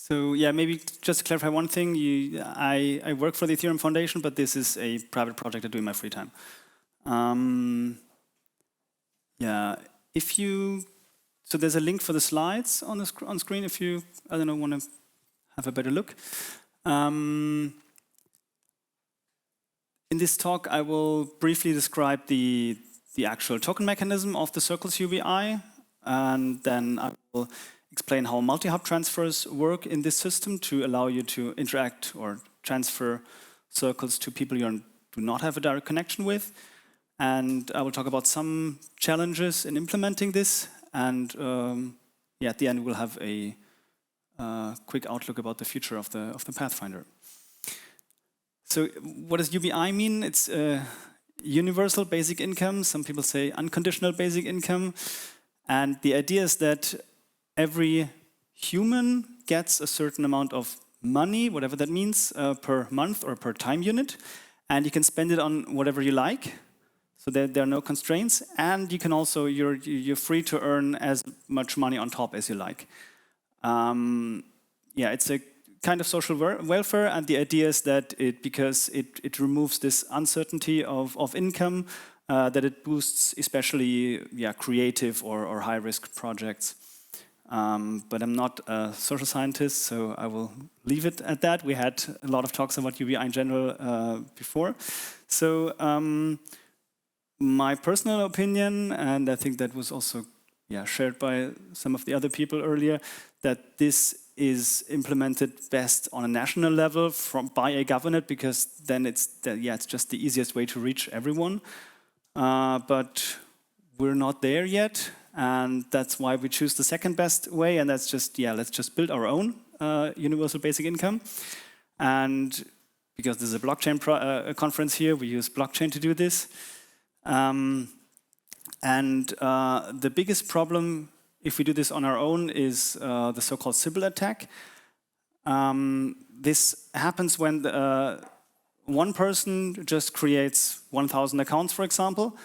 So yeah, maybe just to clarify one thing, I work for the Ethereum Foundation, but this is a private project I do in my free time. Yeah, so there's a link for the slides on screen if you, I don't know, want to have a better look. In this talk, I will briefly describe the actual token mechanism of the Circles UBI, and then I will explain how multi-hub transfers work in this system to allow you to interact or transfer circles to people you do not have a direct connection with. And I will talk about some challenges in implementing this. And yeah, at the end, we'll have a quick outlook about the future of the Pathfinder. So what does UBI mean? It's universal basic income. Some people say unconditional basic income. And the idea is that every human gets a certain amount of money, whatever that means, per month or per time unit. And you can spend it on whatever you like. So there are no constraints. And you can also, you're free to earn as much money on top as you like. Yeah, it's a kind of social welfare. And the idea is that because it removes this uncertainty of income, that it boosts especially creative or high-risk projects. But I'm not a social scientist, so I will leave it at that. We had a lot of talks about UBI in general before. So my personal opinion, and I think that was also shared by some of the other people earlier, that this is implemented best on a national level by a government, because then it's just the easiest way to reach everyone. But we're not there yet. And that's why we choose the second best way, and that's just, let's just build our own universal basic income. And because this is a blockchain conference here, we use blockchain to do this. And the biggest problem, if we do this on our own, is the so-called Sybil attack. This happens when one person just creates 1,000 accounts, for example.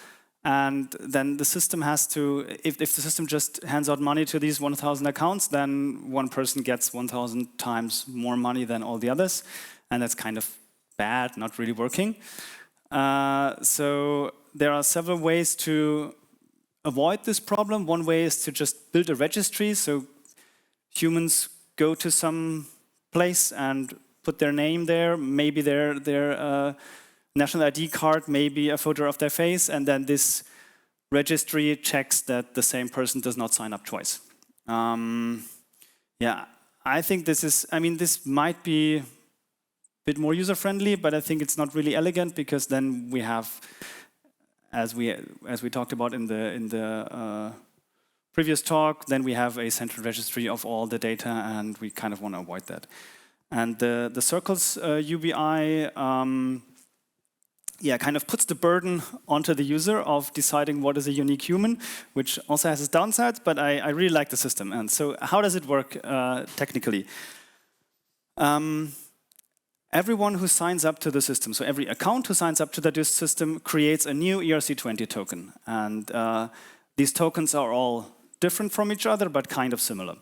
And then the system has to, if the system just hands out money to these 1,000 accounts, then one person gets 1,000 times more money than all the others. And that's kind of bad, not really working. So there are several ways to avoid this problem. One way is to just build a registry. So humans go to some place and put their name there, maybe their national ID card, maybe a photo of their face, and then this registry checks that the same person does not sign up twice. Yeah, I think this might be a bit more user-friendly, but I think it's not really elegant, because then we have, as we talked about in the previous talk, then we have a central registry of all the data, and we kind of want to avoid that. And the Circles UBI kind of puts the burden onto the user of deciding what is a unique human, which also has its downsides, but I really like the system. And so how does it work technically? Everyone who signs up to the system, so every account who signs up to the system creates a new ERC20 token. And these tokens are all different from each other, but kind of similar.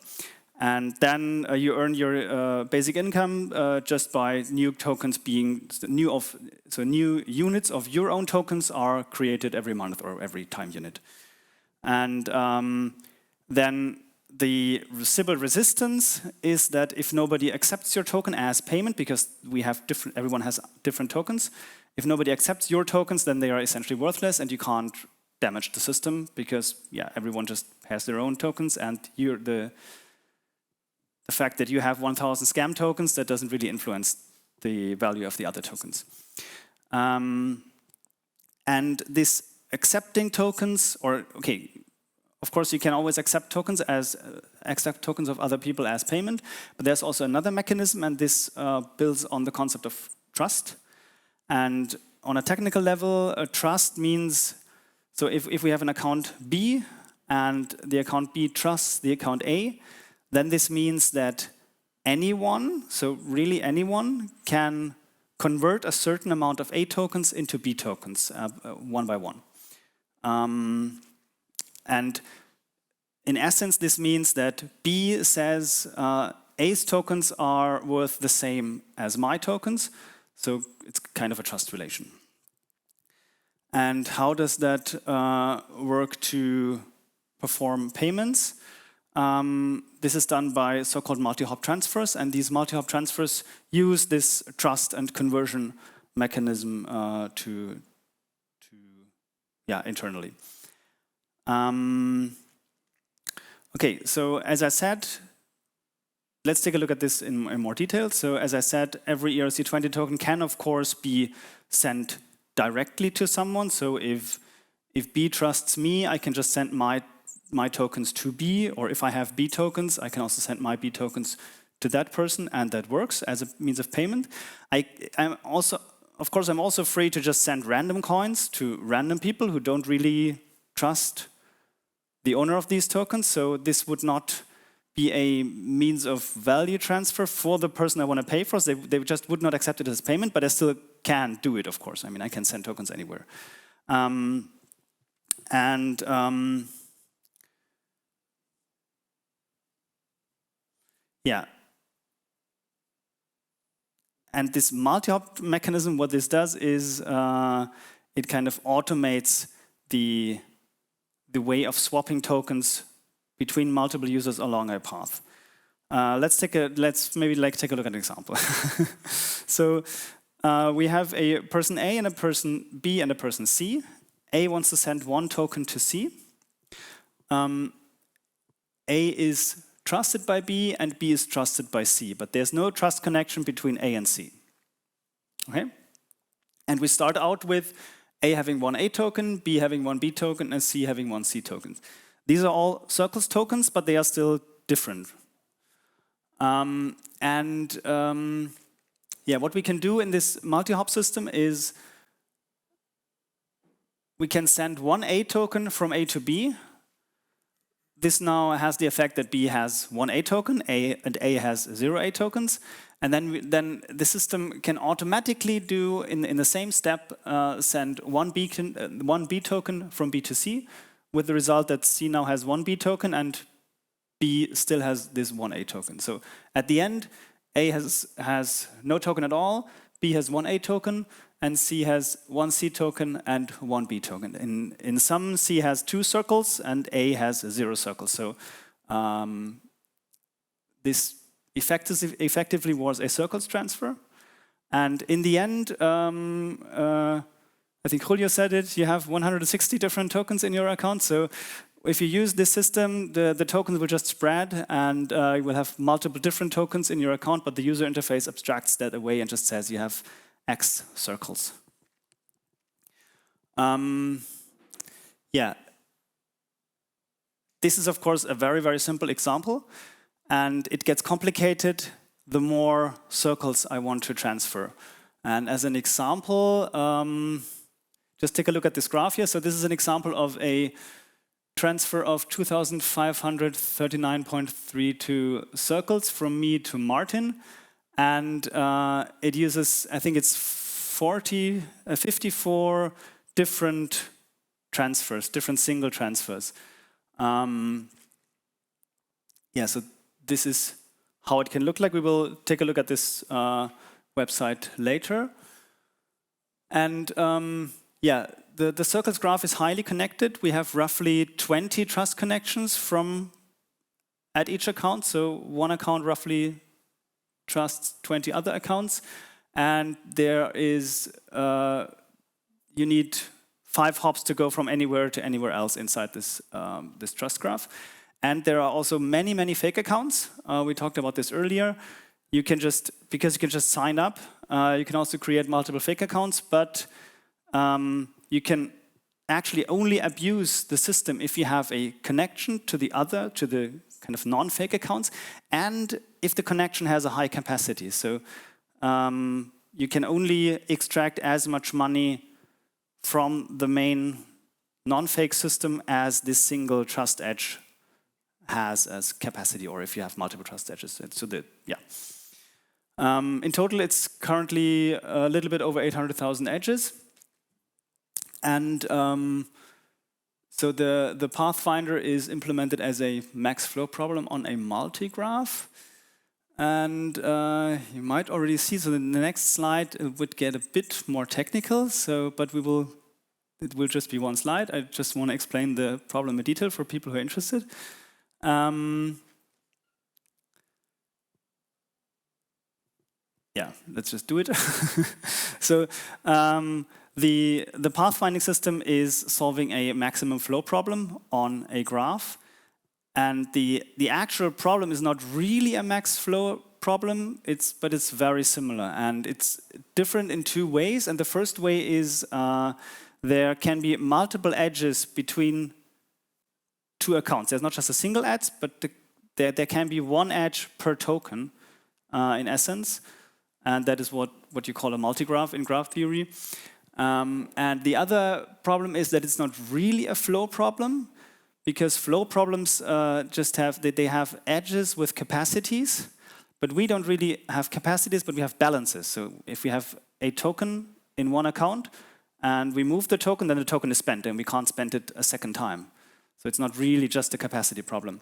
And then you earn your basic income just by new tokens being new units of your own tokens are created every month or every time unit. And then the Sybil resistance is that if nobody accepts your token as payment, because everyone has different tokens, if nobody accepts your tokens, then they are essentially worthless, and you can't damage the system, because everyone just has their own tokens, and the fact that you have 1,000 scam tokens, that doesn't really influence the value of the other tokens. And this accepting tokens, of course you can always accept tokens of other people as payment, but there's also another mechanism, and this builds on the concept of trust. And on a technical level, trust means, so if we have an account B, and the account B trusts the account A, then this means that anyone, so really anyone, can convert a certain amount of A tokens into B tokens, one by one. And in essence, this means that B says, A's tokens are worth the same as my tokens, so it's kind of a trust relation. And how does that work to perform payments? This is done by so-called multi-hop transfers, and these multi-hop transfers use this trust and conversion mechanism internally. Okay, so as I said, let's take a look at this in more detail. So as I said, every ERC20 token can, of course, be sent directly to someone. So if B trusts me, I can just send my tokens to B, or if I have B tokens, I can also send my B tokens to that person, and that works as a means of payment. I'm also free to just send random coins to random people who don't really trust the owner of these tokens. So this would not be a means of value transfer for the person I want to pay for. So they just would not accept it as payment, but I still can do it, of course. I mean, I can send tokens anywhere. Yeah. And this multi-hop mechanism, what this does is it kind of automates the way of swapping tokens between multiple users along a path. Let's maybe take a look at an example. So we have a person A and a person B and a person C. A wants to send one token to C. A is trusted by B and B is trusted by C, but there's no trust connection between A and C. Okay? And we start out with A having one A token, B having one B token, and C having one C token. These are all Circles tokens, but they are still different. What we can do in this multi-hop system is we can send one A token from A to B. This now has the effect that B has one A token, and A has 0 A tokens. And then the system can automatically do, in the same step, send one B token from B to C, with the result that C now has one B token and B still has this one A token. So at the end, A has no token at all, B has one A token, and C has one C token and one B token. In sum, C has 2 circles and A has 0 circles. So this effectively was a circles transfer. And in the end, I think Julio said it, you have 160 different tokens in your account. So if you use this system, the tokens will just spread, and you will have multiple different tokens in your account, but the user interface abstracts that away and just says you have X circles. This is, of course, a very, very simple example, and it gets complicated the more circles I want to transfer. And as an example, just take a look at this graph here. So this is an example of a transfer of 2,539.32 circles from me to Martin. And it uses, I think it's 54 different transfers, different single transfers. So this is how it can look like. We will take a look at this website later. And the circles graph is highly connected. We have roughly 20 trust connections at each account. So one account roughly trusts 20 other accounts. And there is, you need 5 hops to go from anywhere to anywhere else inside this, this trust graph. And there are also many, many fake accounts. We talked about this earlier. Because you can just sign up, you can also create multiple fake accounts, but you can actually only abuse the system if you have a connection to the kind of non-fake accounts, and if the connection has a high capacity. So you can only extract as much money from the main non-fake system as this single trust edge has as capacity, or if you have multiple trust edges. In total, it's currently a little bit over 800,000 edges. And so the Pathfinder is implemented as a max flow problem on a multi-graph. And you might already see, so in the next slide it would get a bit more technical, but it will just be one slide. I just want to explain the problem in detail for people who are interested. Yeah, let's just do it. So the pathfinding system is solving a maximum flow problem on a graph. And the actual problem is not really a max flow problem, but it's very similar. And it's different in two ways. And the first way is there can be multiple edges between two accounts. There's not just a single edge, but there can be one edge per token in essence. And that is what you call a multigraph in graph theory. And the other problem is that it's not really a flow problem, because flow problems just have edges with capacities, but we don't really have capacities, but we have balances. So if we have a token in one account and we move the token, then the token is spent and we can't spend it a second time. So it's not really just a capacity problem.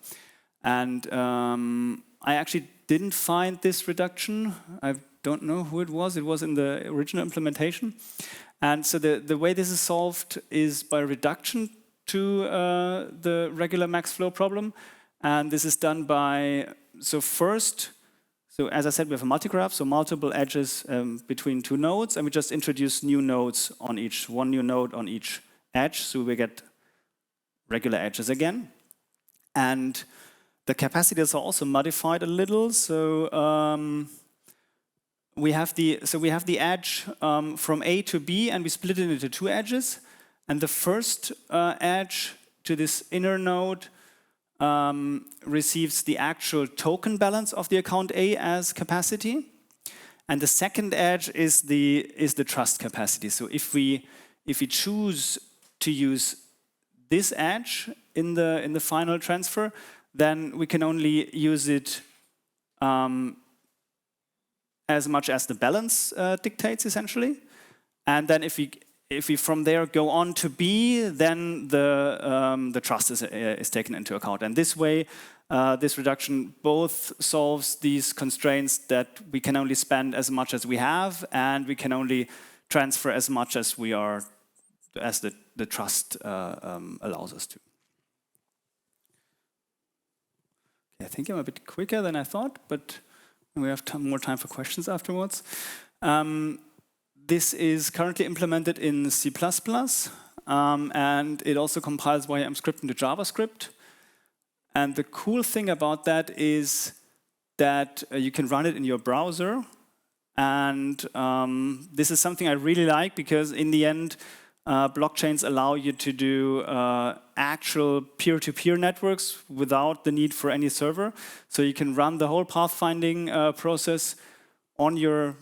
And I actually didn't find this reduction. I don't know who it was. It was in the original implementation. And so the way this is solved is by reduction to the regular max flow problem. And this is done by, so as I said, we have a multigraph, so multiple edges between two nodes, and we just introduce new nodes on each, one new node on each edge, so we get regular edges again. And the capacities are also modified a little, so we have the edge from A to B, and we split it into two edges. And the first edge to this inner node receives the actual token balance of the account A as capacity, and the second edge is the trust capacity. So if we choose to use this edge in the final transfer, then we can only use it as much as the balance dictates, essentially. And then if we from there go on to B, then the trust is taken into account. And this way, this reduction both solves these constraints that we can only spend as much as we have, and we can only transfer as much as the trust allows us to. Okay, I think I'm a bit quicker than I thought, but we have more time for questions afterwards. This is currently implemented in C++, and it also compiles via mscript into JavaScript. And the cool thing about that is that you can run it in your browser. And this is something I really like, because in the end, blockchains allow you to do actual peer-to-peer networks without the need for any server. So you can run the whole pathfinding process on your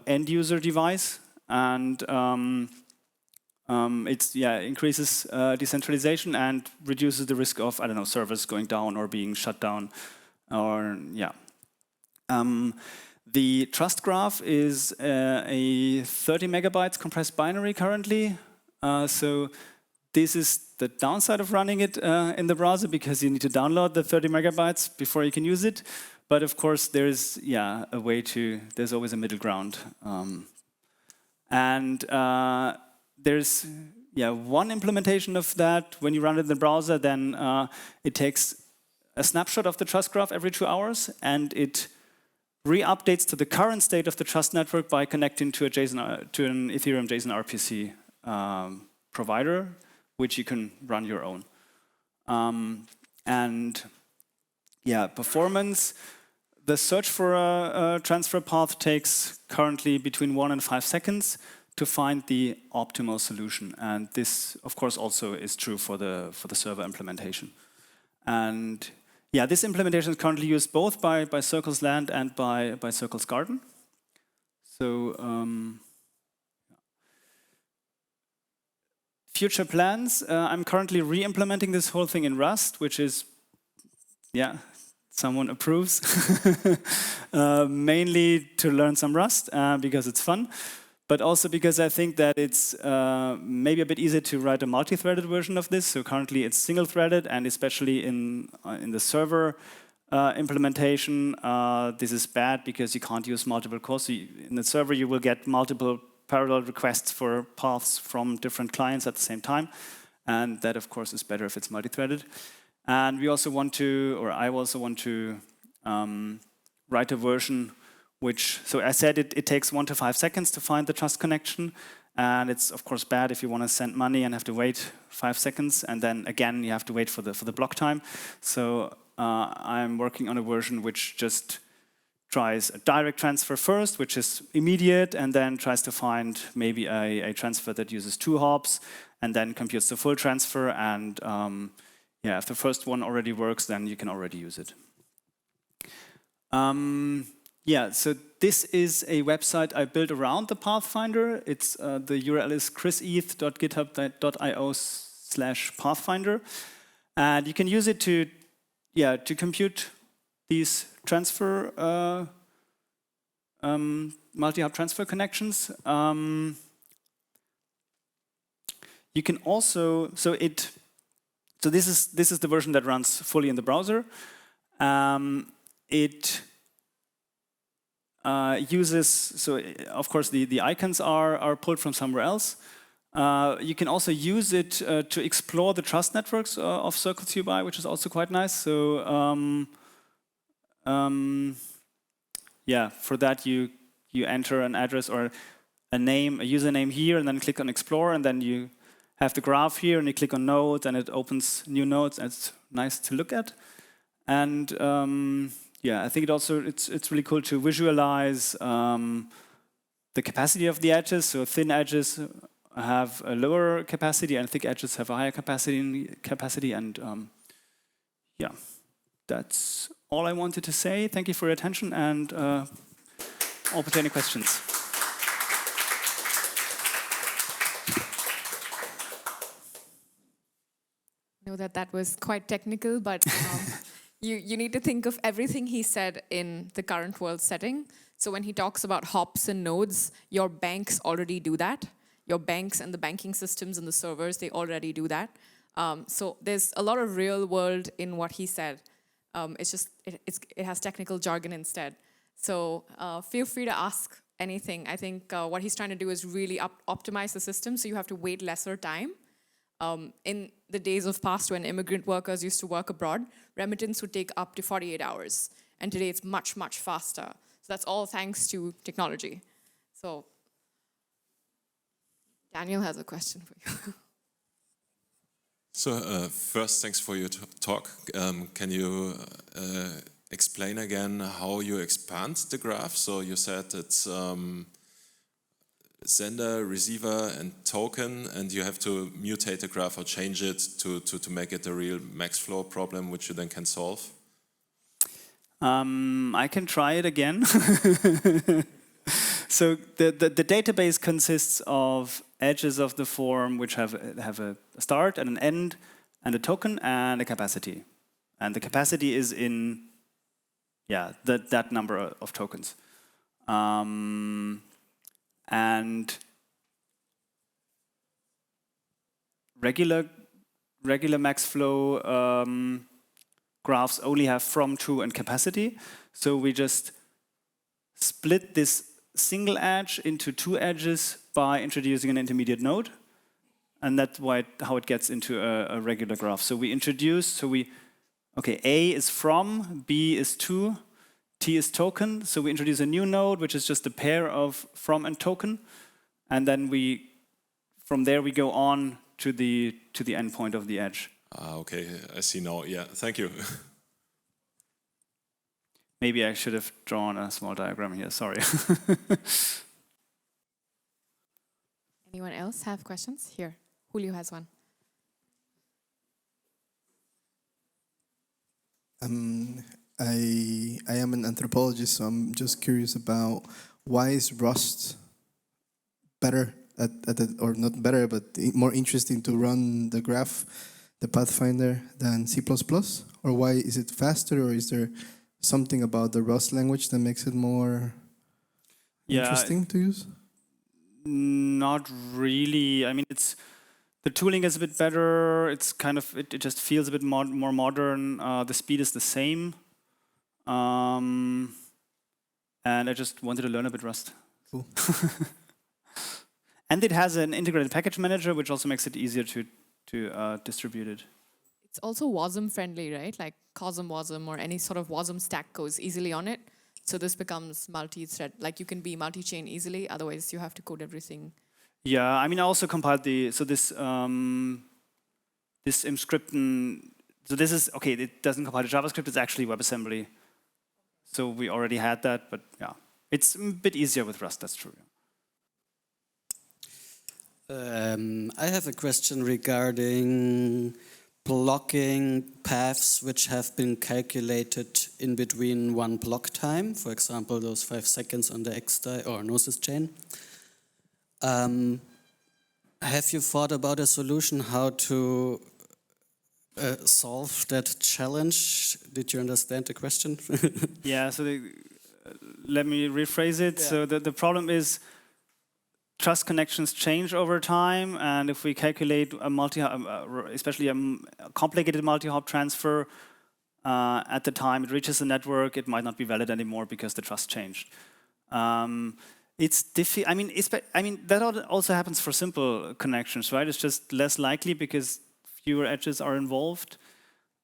end user device, and it increases decentralization and reduces the risk of, I don't know, servers going down or being shut down, or the trust graph is a 30 megabytes compressed binary currently. So this is the downside of running it in the browser, because you need to download the 30 megabytes before you can use it. But of course, there's there's always a middle ground. There's one implementation of that. When you run it in the browser, then it takes a snapshot of the trust graph every 2 hours, and it re-updates to the current state of the trust network by connecting to an Ethereum JSON RPC provider, which you can run your own. Performance. The search for a transfer path takes currently between 1 and 5 seconds to find the optimal solution. And this, of course, also is true for the server implementation. And this implementation is currently used both by Circles Land and by Circles Garden. So future plans. I'm currently re-implementing this whole thing in Rust, which is, someone approves. Mainly to learn some Rust, because it's fun, but also because I think that it's maybe a bit easier to write a multi-threaded version of this. So currently it's single-threaded, and especially in the server implementation, this is bad because you can't use multiple cores. So in the server, you will get multiple parallel requests for paths from different clients at the same time. And that, of course, is better if it's multi-threaded. And we also want to, or I also want to write a version which, so I said it takes 1 to 5 seconds to find the trust connection. And it's, of course, bad if you want to send money and have to wait 5 seconds. And then, again, you have to wait for the block time. So I'm working on a version which just tries a direct transfer first, which is immediate, and then tries to find maybe a transfer that uses 2 hops, and then computes the full transfer. And yeah, if the first one already works, then you can already use it. Yeah, so this is a website I built around the Pathfinder. It's the URL is chriseth.github.io/pathfinder, and you can use it to compute these transfer multi-hub transfer connections. You can also so this is the version that runs fully in the browser. It uses, so of course the icons are pulled from somewhere else. You can also use it to explore the trust networks of Circles UBI, which is also quite nice. So yeah, for that you enter an address or a name, a username here, and then click on Explore, and then you have the graph here, and you click on nodes, and it opens new nodes, and it's nice to look at. And yeah, I think it's really cool to visualize the capacity of the edges. So thin edges have a lower capacity, and thick edges have a higher capacity. And yeah, that's all I wanted to say. Thank you for your attention, and open to any questions. I know that was quite technical, but you need to think of everything he said in the current world setting. So when he talks about hops and nodes, your banks already do that. Your banks and the banking systems and the servers, they already do that. So there's a lot of real world in what he said. It's just, it has technical jargon instead. So feel free to ask anything. I think what he's trying to do is really optimize the system so you have to wait lesser time. In the days of past when immigrant workers used to work abroad, remittance would take up to 48 hours. And today it's much, much faster. So that's all thanks to technology. So Daniel has a question for you. So first, thanks for your talk. Can you explain again how you expand the graph? So you said it's sender, receiver, and token, and you have to mutate the graph or change it to make it a real max flow problem, which you then can solve? I can try it again. So the database consists of edges of the form which have a start and an end, and a token and a capacity. And the capacity is in that number of tokens. And regular max flow graphs only have from, to, and capacity. So we just split this single edge into 2 edges by introducing an intermediate node. And that's how it gets into a regular graph. So we introduce, okay, A is from, B is to, T is token. So we introduce a new node, which is just a pair of from and token. And then from there we go on to the endpoint of the edge. Okay, I see now. Yeah, thank you. Maybe I should have drawn a small diagram here, sorry. Anyone else have questions? Here, Julio has one. I am an anthropologist, so I'm just curious about why is Rust better or not better, but more interesting to run the graph, the Pathfinder, than C++? Or why is it faster, or is there something about the Rust language that makes it more interesting to use? Not really. I mean, the tooling is a bit better. It's kind of it just feels a bit more modern. The speed is the same. And I just wanted to learn a bit Rust. Cool. And it has an integrated package manager, which also makes it easier to distribute it. It's also WASM friendly, right? Like COSM, WASM, or any sort of WASM stack goes easily on it. So this becomes multi-thread. Like you can be multi-chain easily. Otherwise, you have to code everything. Yeah, I mean, I also compiled this Imscripten. So this is okay. It doesn't compile to JavaScript. It's actually WebAssembly. So we already had that, but yeah, it's a bit easier with Rust. That's true. I have a question regarding blocking paths which have been calculated in between one block time, for example, those 5 seconds on the XDAI or Gnosis chain. Have you thought about a solution how to solve that challenge? Did you understand the question? Yeah, so let me rephrase it. Yeah. So the problem is trust connections change over time, and if we calculate a especially a complicated multi-hop transfer at the time it reaches the network, it might not be valid anymore because the trust changed. It's I mean that also happens for simple connections, right? It's just less likely because fewer edges are involved.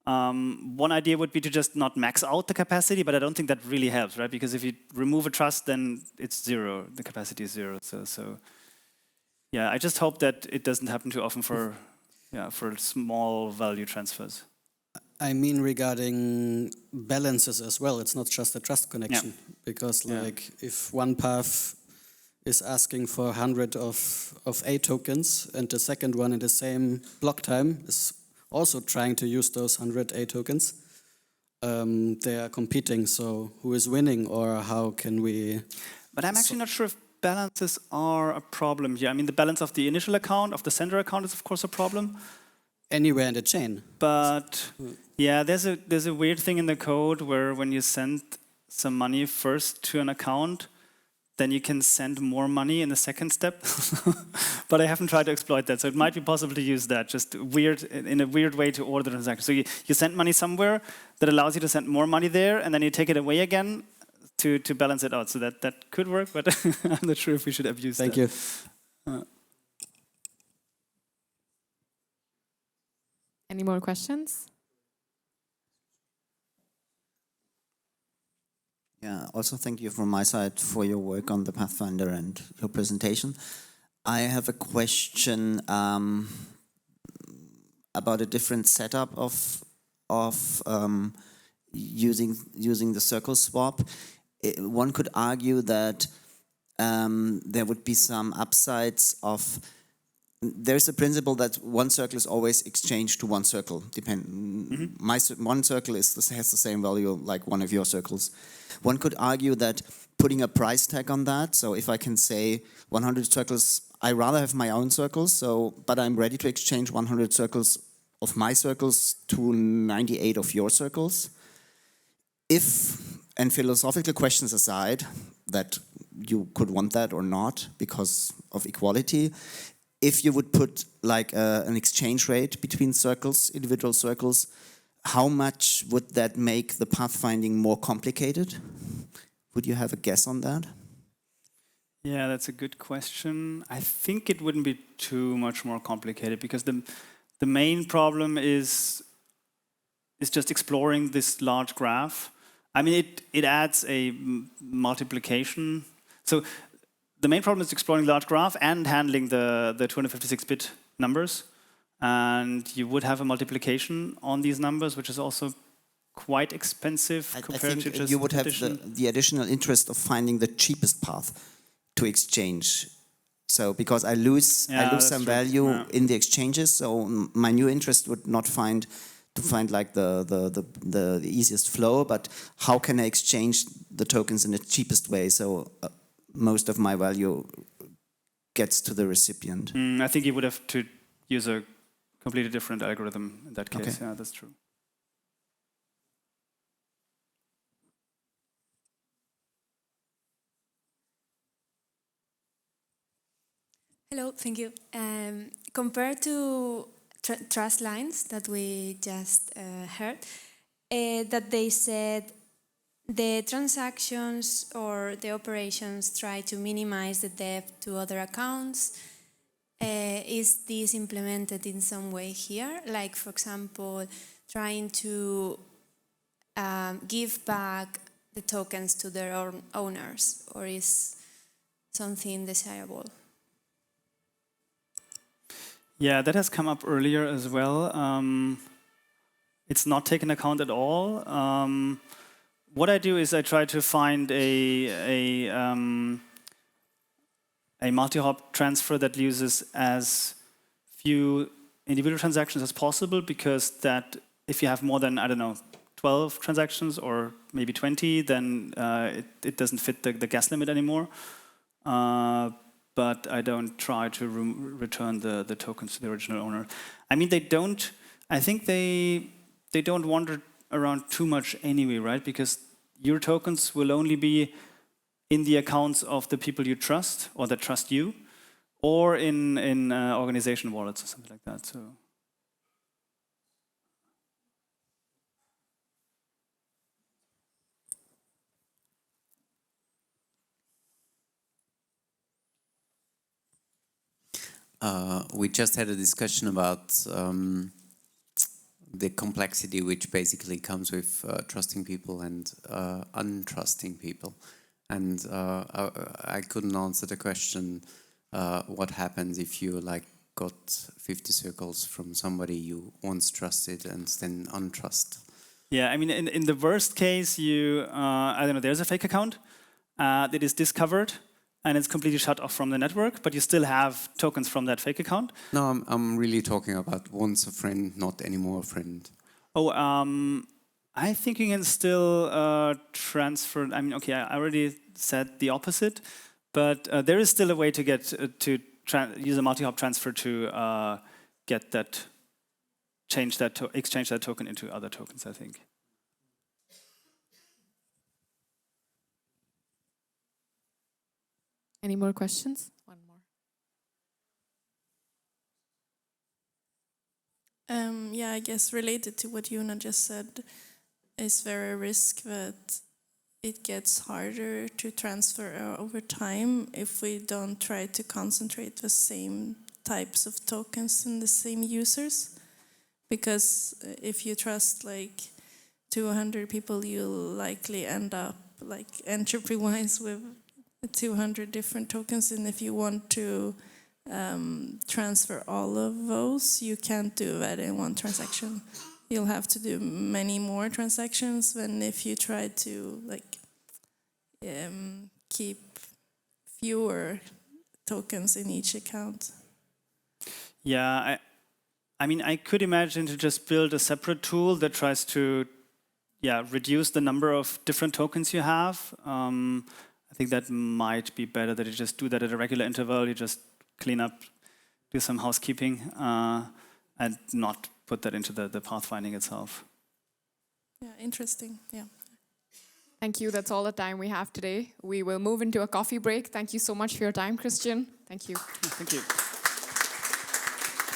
One idea would be to just not max out the capacity, but I don't think that really helps, right? Because if you remove a trust, then it's zero. The capacity is zero. So yeah, I just hope that it doesn't happen too often for small value transfers. I mean regarding balances as well. It's not just a trust connection. Yeah. Because like if one path is asking for 100 of A tokens and the second one in the same block time is also trying to use those 100 A tokens, they are competing. So who is winning, or how can we? But I'm actually not sure if balances are a problem here. I mean, the balance of the initial account, of the sender account, is of course a problem. Anywhere in the chain. But yeah, there's a weird thing in the code where when you send some money first to an account, then you can send more money in the second step. But I haven't tried to exploit that, so it might be possible to use that, just in a weird way to order the transaction. So you send money somewhere that allows you to send more money there, and then you take it away again to balance it out. So that could work, but I'm not sure if we should abuse that. Thank you. Any more questions? Yeah, also thank you from my side for your work on the Pathfinder and your presentation. I have a question about a different setup of using the circle swap. One could argue that there would be some upsides of. There's a principle that one circle is always exchanged to one circle. One circle has the same value like one of your circles. One could argue that putting a price tag on that. So if I can say 100 circles, I rather have my own circles. But I'm ready to exchange 100 circles of my circles to 98 of your circles. And philosophical questions aside, that you could want that or not because of equality. If you would put like an exchange rate between circles, individual circles, how much would that make the pathfinding more complicated? Would you have a guess on that? Yeah, that's a good question. I think it wouldn't be too much more complicated because the main problem is just exploring this large graph. I mean, it adds a multiplication. So the main problem is exploring the large graph and handling the 256-bit numbers. And you would have a multiplication on these numbers, which is also quite expensive compared to just you would have addition. the additional interest of finding the cheapest path to exchange. So because I lose some value in the exchanges, so my new interest would not find like the easiest flow, but how can I exchange the tokens in the cheapest way? So most of my value gets to the recipient. I think you would have to use a completely different algorithm in that case. Okay. Yeah, that's true. Hello, thank you. Compared to trust lines that we just heard, that they said the transactions or the operations try to minimize the debt to other accounts. Is this implemented in some way here? Like, for example, trying to give back the tokens to their own owners, or is something desirable? Yeah, that has come up earlier as well. It's not taken account at all. What I do is I try to find a multi-hop transfer that uses as few individual transactions as possible, because that if you have more than, I don't know, 12 transactions or maybe 20, then it doesn't fit the gas limit anymore. But I don't try to return the tokens to the original owner. I mean, I think they don't wander around too much anyway, right? Because your tokens will only be in the accounts of the people you trust or that trust you, or in organization wallets or something like that. So. We just had a discussion about the complexity which basically comes with trusting people and untrusting people. And I couldn't answer the question, what happens if you got 50 circles from somebody you once trusted and then untrust? Yeah, I mean, in the worst case, I don't know, there's a fake account that is discovered, and it's completely shut off from the network, but you still have tokens from that fake account. No, I'm really talking about once a friend, not anymore a friend. Oh, I think you can still transfer. I mean, okay, I already said the opposite, but there is still a way to get to use a multi-hop transfer to get that, exchange that token into other tokens, I think. Any more questions? One more. Yeah, I guess related to what Juna just said, is there a risk that it gets harder to transfer over time if we don't try to concentrate the same types of tokens in the same users? Because if you trust 200 people, you'll likely end up entropy-wise with 200 different tokens, and if you want to transfer all of those, you can't do that in one transaction. You'll have to do many more transactions than if you try to keep fewer tokens in each account. Yeah, I mean, I could imagine to just build a separate tool that tries to reduce the number of different tokens you have. I think that might be better, that you just do that at a regular interval. You just clean up, do some housekeeping, and not put that into the pathfinding itself. Yeah, interesting. Yeah. Thank you. That's all the time we have today. We will move into a coffee break. Thank you so much for your time, Christian. Thank you. Thank you.